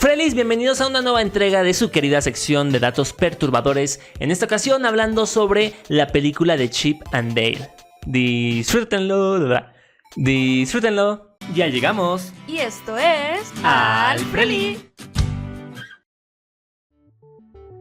Frelis, bienvenidos a una nueva entrega de su querida sección de datos perturbadores. En esta ocasión hablando sobre la película de Chip and Dale. Disfrútenlo, ya llegamos. Y esto es Al Freli.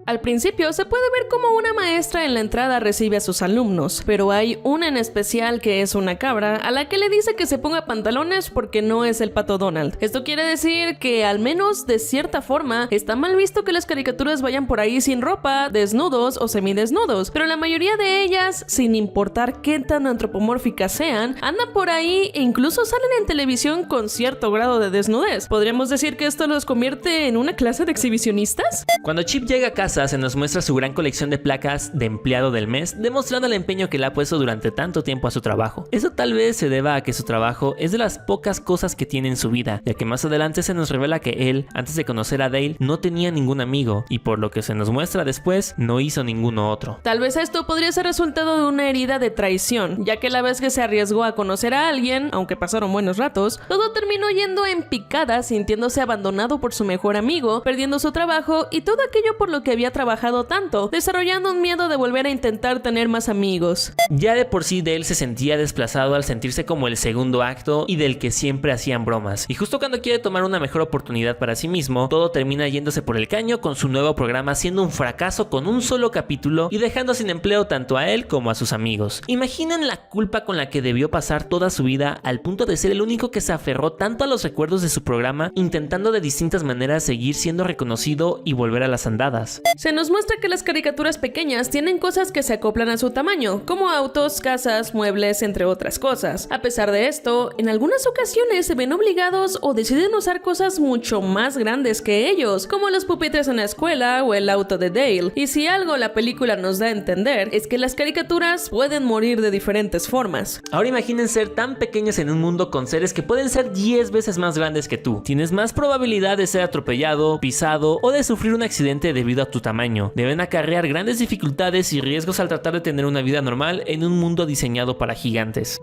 Al principio se puede ver como una maestra en la entrada recibe a sus alumnos, pero hay una en especial que es una cabra a la que le dice que se ponga pantalones porque no es el Pato Donald. Esto quiere decir que al menos de cierta forma está mal visto que las caricaturas vayan por ahí sin ropa, desnudos o semidesnudos, pero la mayoría de ellas, sin importar qué tan antropomórficas sean, andan por ahí e incluso salen en televisión con cierto grado de desnudez. ¿Podríamos decir que esto los convierte en una clase de exhibicionistas? Cuando Chip llega a casa se nos muestra su gran colección de placas de empleado del mes, demostrando el empeño que le ha puesto durante tanto tiempo a su trabajo. Eso tal vez se deba a que su trabajo es de las pocas cosas que tiene en su vida, ya que más adelante se nos revela que él, antes de conocer a Dale, no tenía ningún amigo, y por lo que se nos muestra después, no hizo ninguno otro. Tal vez esto podría ser resultado de una herida de traición, ya que la vez que se arriesgó a conocer a alguien, aunque pasaron buenos ratos, todo terminó yendo en picada, sintiéndose abandonado por su mejor amigo, perdiendo su trabajo y todo aquello por lo que había trabajado tanto, desarrollando un miedo de volver a intentar tener más amigos. Ya de por sí Dale se sentía desplazado al sentirse como el segundo acto y del que siempre hacían bromas, y justo cuando quiere tomar una mejor oportunidad para sí mismo, todo termina yéndose por el caño con su nuevo programa siendo un fracaso con un solo capítulo y dejando sin empleo tanto a él como a sus amigos. Imaginen la culpa con la que debió pasar toda su vida al punto de ser el único que se aferró tanto a los recuerdos de su programa, intentando de distintas maneras seguir siendo reconocido y volver a las andadas. Se nos muestra que las caricaturas pequeñas tienen cosas que se acoplan a su tamaño, como autos, casas, muebles, entre otras cosas. A pesar de esto, en algunas ocasiones se ven obligados o deciden usar cosas mucho más grandes que ellos, como los pupitres en la escuela o el auto de Dale. Y si algo la película nos da a entender es que las caricaturas pueden morir de diferentes formas. Ahora imaginen ser tan pequeños en un mundo con seres que pueden ser 10 veces más grandes que tú. Tienes más probabilidad de ser atropellado, pisado o de sufrir un accidente debido a tu tamaño. Deben acarrear grandes dificultades y riesgos al tratar de tener una vida normal en un mundo diseñado para gigantes.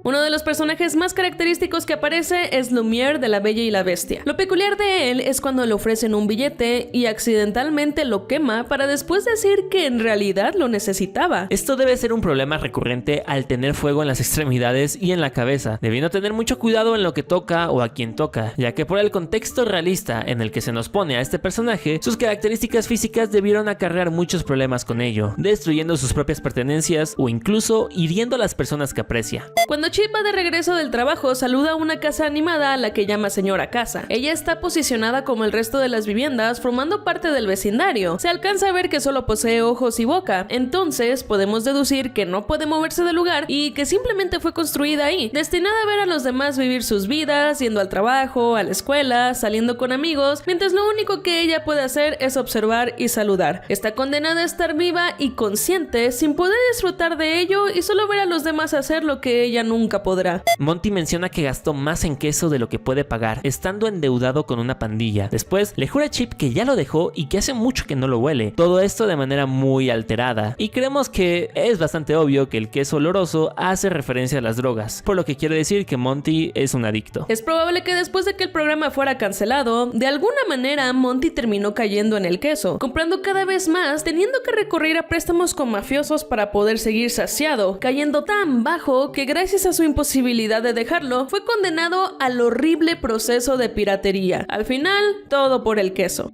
Uno de los personajes más característicos que aparece es Lumière de La Bella y la Bestia. Lo peculiar de él es cuando le ofrecen un billete y accidentalmente lo quema para después decir que en realidad lo necesitaba. Esto debe ser un problema recurrente al tener fuego en las extremidades y en la cabeza, debiendo tener mucho cuidado en lo que toca o a quien toca, ya que por el contexto realista en el que se nos pone a este personaje, sus características físicas debieron acarrear muchos problemas con ello, destruyendo sus propias pertenencias o incluso hiriendo a las personas que aprecia. Cuando Chip va de regreso del trabajo, saluda a una casa animada a la que llama señora casa. Ella está posicionada como el resto de las viviendas, formando parte del vecindario. Se alcanza a ver que solo posee ojos y boca, entonces podemos deducir que no puede moverse del lugar y que simplemente fue construida ahí, destinada a ver a los demás vivir sus vidas, yendo al trabajo, a la escuela, saliendo con amigos, mientras lo único que ella puede hacer es observar y saludar. Está condenada a estar viva y consciente, sin poder disfrutar de ello y solo ver a los demás hacer lo que ella nunca podrá. Monty menciona que gastó más en queso de lo que puede pagar, estando endeudado con una pandilla. Después le jura a Chip que ya lo dejó y que hace mucho que no lo huele. Todo esto de manera muy alterada. Y creemos que es bastante obvio que el queso oloroso hace referencia a las drogas, por lo que quiere decir que Monty es un adicto. Es probable que después de que el programa fuera cancelado, de alguna manera Monty terminó cayendo en el queso, comprando cada vez más, teniendo que recurrir a préstamos con mafiosos para poder seguir saciado, cayendo tan bajo que gracias a su imposibilidad de dejarlo, fue condenado al horrible proceso de piratería. Al final, todo por el queso.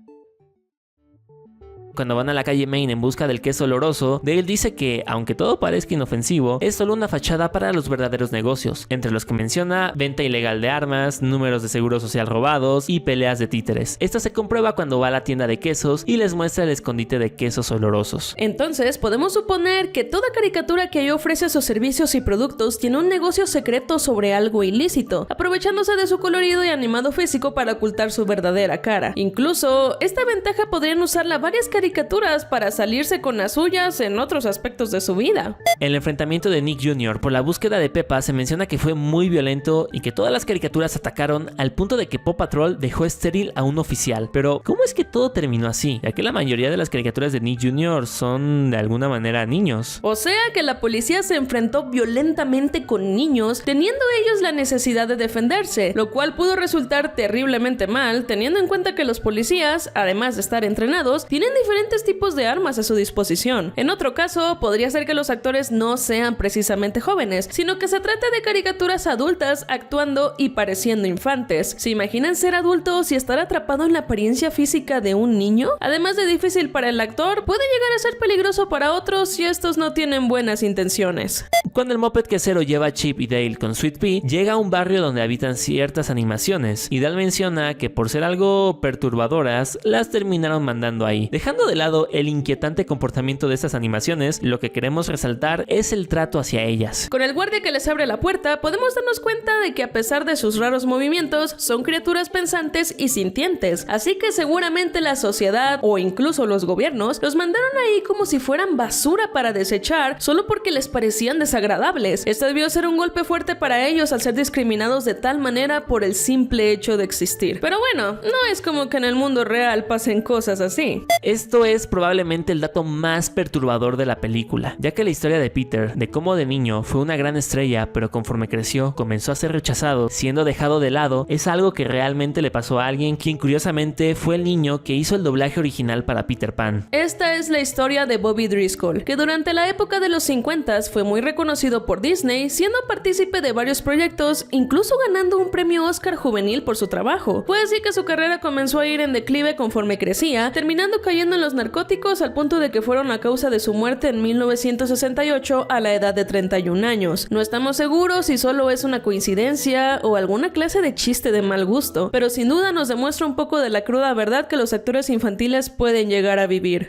Cuando van a la calle Main en busca del queso oloroso, Dale dice que, aunque todo parezca inofensivo, es solo una fachada para los verdaderos negocios, entre los que menciona venta ilegal de armas, números de seguro social robados y peleas de títeres. Esto se comprueba cuando va a la tienda de quesos y les muestra el escondite de quesos olorosos. Entonces, podemos suponer que toda caricatura que ahí ofrece sus servicios y productos tiene un negocio secreto sobre algo ilícito, aprovechándose de su colorido y animado físico para ocultar su verdadera cara. Incluso, esta ventaja podrían usarla varias caricaturas caricaturas para salirse con las suyas en otros aspectos de su vida. El enfrentamiento de Nick Jr. por la búsqueda de Peppa se menciona que fue muy violento y que todas las caricaturas atacaron al punto de que Paw Patrol dejó estéril a un oficial. Pero, ¿cómo es que todo terminó así? Ya que la mayoría de las caricaturas de Nick Jr. son de alguna manera niños. O sea que la policía se enfrentó violentamente con niños, teniendo ellos la necesidad de defenderse, lo cual pudo resultar terriblemente mal, teniendo en cuenta que los policías, además de estar entrenados, tienen diferentes tipos de armas a su disposición. En otro caso, podría ser que los actores no sean precisamente jóvenes, sino que se trata de caricaturas adultas actuando y pareciendo infantes. ¿Se imaginan ser adultos y estar atrapado en la apariencia física de un niño? Además de difícil para el actor, puede llegar a ser peligroso para otros si estos no tienen buenas intenciones. Cuando el moped quesero lleva a Chip y Dale con Sweet Pea, llega a un barrio donde habitan ciertas animaciones, y Dale menciona que por ser algo perturbadoras, las terminaron mandando ahí. Dejando de lado el inquietante comportamiento de estas animaciones, lo que queremos resaltar es el trato hacia ellas. Con el guardia que les abre la puerta, podemos darnos cuenta de que a pesar de sus raros movimientos, son criaturas pensantes y sintientes, así que seguramente la sociedad o incluso los gobiernos los mandaron ahí como si fueran basura para desechar solo porque les parecían desagradables. Esto debió ser un golpe fuerte para ellos al ser discriminados de tal manera por el simple hecho de existir. Pero bueno, no es como que en el mundo real pasen cosas así. Esto es probablemente el dato más perturbador de la película, ya que la historia de Peter, de cómo de niño fue una gran estrella, pero conforme creció comenzó a ser rechazado, siendo dejado de lado, es algo que realmente le pasó a alguien quien curiosamente fue el niño que hizo el doblaje original para Peter Pan. Esta es la historia de Bobby Driscoll, que durante la época de los 50s fue muy reconocido por Disney, siendo partícipe de varios proyectos, incluso ganando un premio Oscar juvenil por su trabajo. Fue así que su carrera comenzó a ir en declive conforme crecía, terminando cayendo en los narcóticos al punto de que fueron la causa de su muerte en 1968 a la edad de 31 años. No estamos seguros si solo es una coincidencia o alguna clase de chiste de mal gusto, pero sin duda nos demuestra un poco de la cruda verdad que los actores infantiles pueden llegar a vivir.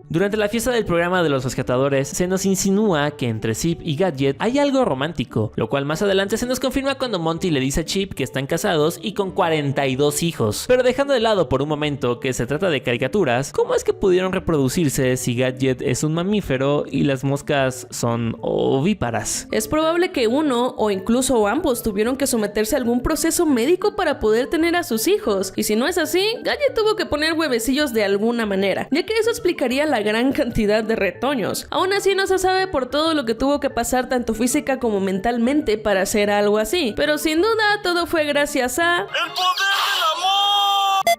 Durante la fiesta del programa de los rescatadores, se nos insinúa que entre Zip y Gadget hay algo romántico, lo cual más adelante se nos confirma cuando Monty le dice a Chip que están casados y con 42 hijos. Pero dejando de lado por un momento que se trata de caricaturas, ¿cómo es que pudieron reproducirse si Gadget es un mamífero y las moscas son ovíparas? Es probable que uno o incluso ambos tuvieron que someterse a algún proceso médico para poder tener a sus hijos, y si no es así, Gadget tuvo que poner huevecillos de alguna manera, ya que eso explicaría la gran cantidad de retoños. Aún así no se sabe por todo lo que tuvo que pasar tanto física como mentalmente para hacer algo así, pero sin duda todo fue gracias a... ¡el poder del amor!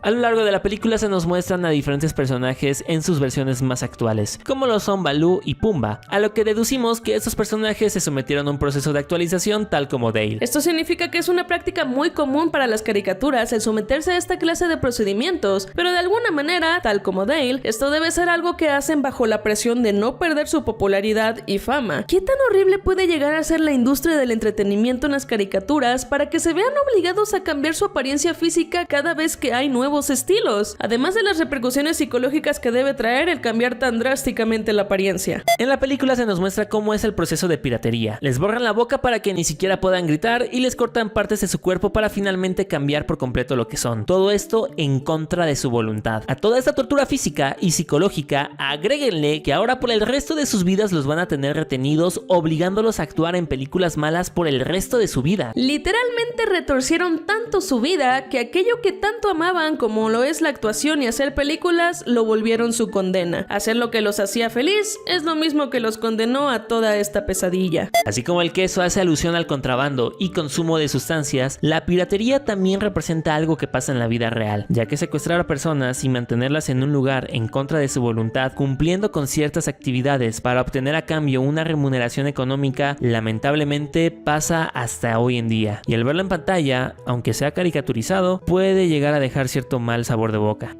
A lo largo de la película se nos muestran a diferentes personajes en sus versiones más actuales, como lo son Baloo y Pumba, a lo que deducimos que estos personajes se sometieron a un proceso de actualización tal como Dale. Esto significa que es una práctica muy común para las caricaturas el someterse a esta clase de procedimientos, pero de alguna manera, tal como Dale, esto debe ser algo que hacen bajo la presión de no perder su popularidad y fama. ¿Qué tan horrible puede llegar a ser la industria del entretenimiento en las caricaturas para que se vean obligados a cambiar su apariencia física cada vez que hay nuevos estilos? Además de las repercusiones psicológicas que debe traer el cambiar tan drásticamente la apariencia. En la película se nos muestra cómo es el proceso de piratería. Les borran la boca para que ni siquiera puedan gritar y les cortan partes de su cuerpo para finalmente cambiar por completo lo que son. Todo esto en contra de su voluntad. A toda esta tortura física y psicológica, agréguenle que ahora por el resto de sus vidas los van a tener retenidos, obligándolos a actuar en películas malas por el resto de su vida. Literalmente retorcieron tanto su vida que aquello que tanto amaban como lo es la actuación y hacer películas, lo volvieron su condena. Hacer lo que los hacía feliz es lo mismo que los condenó a toda esta pesadilla. Así como el queso hace alusión al contrabando y consumo de sustancias, la piratería también representa algo que pasa en la vida real, ya que secuestrar a personas y mantenerlas en un lugar en contra de su voluntad, cumpliendo con ciertas actividades para obtener a cambio una remuneración económica, lamentablemente pasa hasta hoy en día. Y al verlo en pantalla, aunque sea caricaturizado, puede llegar a dejar cierto mal sabor de boca.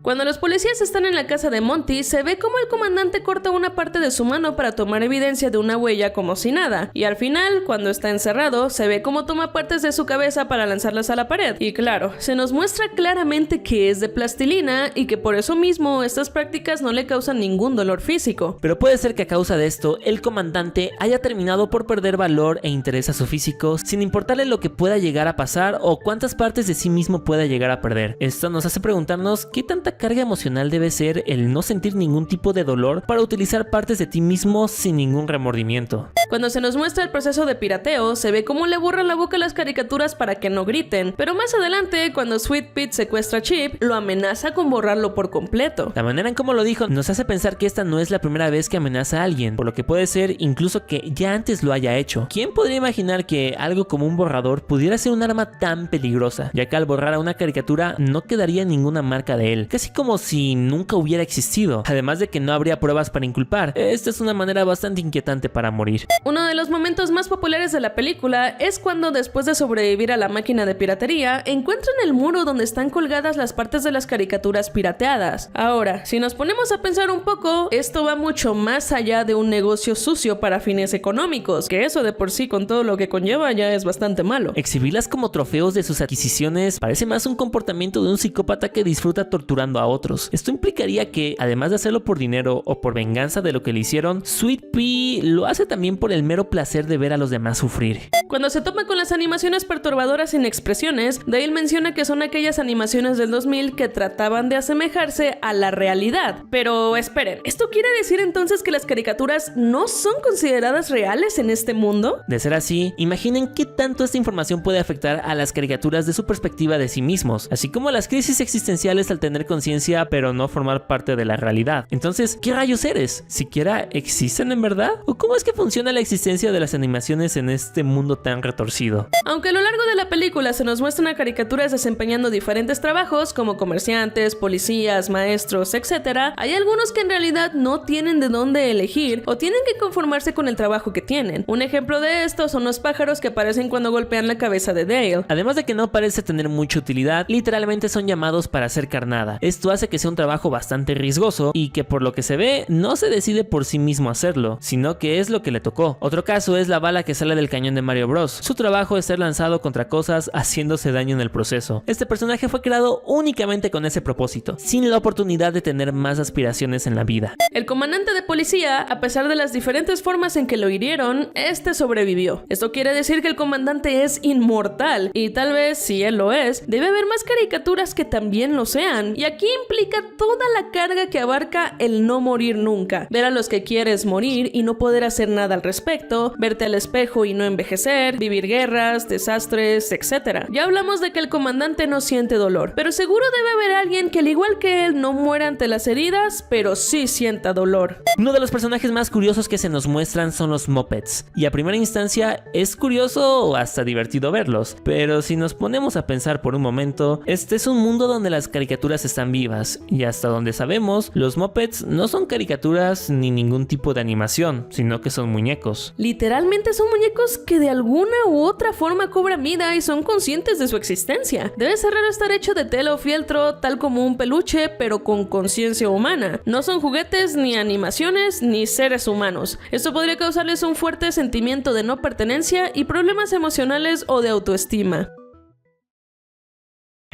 Cuando los policías están en la casa de Monty, se ve como el comandante corta una parte de su mano para tomar evidencia de una huella como si nada, y al final, cuando está encerrado, se ve como toma partes de su cabeza para lanzarlas a la pared. Y claro, se nos muestra claramente que es de plastilina y que por eso mismo estas prácticas no le causan ningún dolor físico. Pero puede ser que a causa de esto, el comandante haya terminado por perder valor e interés a su físico, sin importarle lo que pueda llegar a pasar o cuántas partes de sí mismo pueda llegar a perder. Esto nos hace preguntarnos qué tanta carga emocional debe ser el no sentir ningún tipo de dolor para utilizar partes de ti mismo sin ningún remordimiento. Cuando se nos muestra el proceso de pirateo, se ve cómo le borra la boca a las caricaturas para que no griten, pero más adelante, cuando Sweet Pete secuestra a Chip, lo amenaza con borrarlo por completo. La manera en cómo lo dijo nos hace pensar que esta no es la primera vez que amenaza a alguien, por lo que puede ser incluso que ya antes lo haya hecho. ¿Quién podría imaginar que algo como un borrador pudiera ser un arma tan peligrosa? Ya que al borrar a una caricatura no quedaría ninguna marca de él, casi como si nunca hubiera existido, además de que no habría pruebas para inculpar. Esta es una manera bastante inquietante para morir. Uno de los momentos más populares de la película es cuando, después de sobrevivir a la máquina de piratería, encuentran el muro donde están colgadas las partes de las caricaturas pirateadas. Ahora, si nos ponemos a pensar un poco, esto va mucho más allá de un negocio sucio para fines económicos, que eso de por sí con todo lo que conlleva ya es bastante malo. Exhibirlas como trofeos de sus adquisiciones parece más un comportamiento de un psicópata que disfruta torturando a otros. Esto implicaría que, además de hacerlo por dinero o por venganza de lo que le hicieron, Sweet Pea lo hace también por el mero placer de ver a los demás sufrir. Cuando se toma con las animaciones perturbadoras sin expresiones, Dale menciona que son aquellas animaciones del 2000 que trataban de asemejarse a la realidad. Pero esperen, ¿esto quiere decir entonces que las caricaturas no son consideradas reales en este mundo? De ser así, imaginen qué tanto esta información puede afectar a las caricaturas de su perspectiva de sí mismos, así como las crisis existenciales al tener conciencia pero no formar parte de la realidad. Entonces, ¿qué rayos eres? ¿Siquiera existen en verdad? ¿O cómo es que funciona la existencia de las animaciones en este mundo tan retorcido? Aunque a lo largo de la película se nos muestran a caricaturas desempeñando diferentes trabajos como comerciantes, policías, maestros, etc., hay algunos que en realidad no tienen de dónde elegir o tienen que conformarse con el trabajo que tienen. Un ejemplo de esto son los pájaros que aparecen cuando golpean la cabeza de Dale. Además de que no parece tener mucha utilidad, literalmente son llamados para hacer carnada. Esto hace que sea un trabajo bastante riesgoso y que, por lo que se ve, no se decide por sí mismo hacerlo, sino que es lo que le tocó. Otro caso es la bala que sale del cañón de Mario Bros. Su trabajo es ser lanzado contra cosas haciéndose daño en el proceso. Este personaje fue creado únicamente con ese propósito, sin la oportunidad de tener más aspiraciones en la vida. El comandante de policía, a pesar de las diferentes formas en que lo hirieron, este sobrevivió. Esto quiere decir que el comandante es inmortal, y tal vez, si él lo es, debe haber más caricaturas que también lo sean. Y aquí implica toda la carga que abarca el no morir nunca, ver a los que quieres morir y no poder hacer nada al respecto, verte al espejo y no envejecer, vivir guerras, desastres, etc. Ya hablamos de que el comandante no siente dolor, pero seguro debe haber alguien que al igual que él no muera ante las heridas, pero sí sienta dolor. Uno de los personajes más curiosos que se nos muestran son los Muppets, y a primera instancia es curioso o hasta divertido verlos, pero si nos ponemos a pensar por un momento, este es un mundo donde las caricaturas están vivas, y hasta donde sabemos, los Muppets no son caricaturas ni ningún tipo de animación, sino que son muñecos. Literalmente son muñecos que de alguna u otra forma cobran vida y son conscientes de su existencia. Debe ser raro estar hecho de tela o fieltro, tal como un peluche, pero con conciencia humana. No son juguetes, ni animaciones, ni seres humanos. Esto podría causarles un fuerte sentimiento de no pertenencia y problemas emocionales o de autoestima.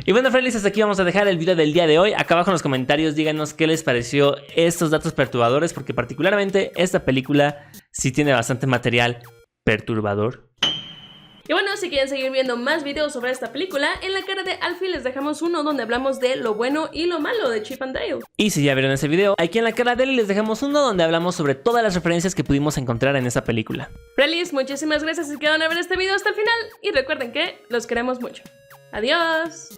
Y bueno, friendlies, hasta aquí vamos a dejar el video del día de hoy. Acá abajo en los comentarios díganos qué les pareció estos datos perturbadores, porque particularmente esta película sí tiene bastante material perturbador. Y bueno, si quieren seguir viendo más videos sobre esta película, en la cara de Alfie les dejamos uno donde hablamos de lo bueno y lo malo de Chip and Dale. Y si ya vieron ese video, aquí en la cara de él les dejamos uno donde hablamos sobre todas las referencias que pudimos encontrar en esta película. Friendlies, muchísimas gracias si quedaron a ver este video hasta el final y recuerden que los queremos mucho. Adiós.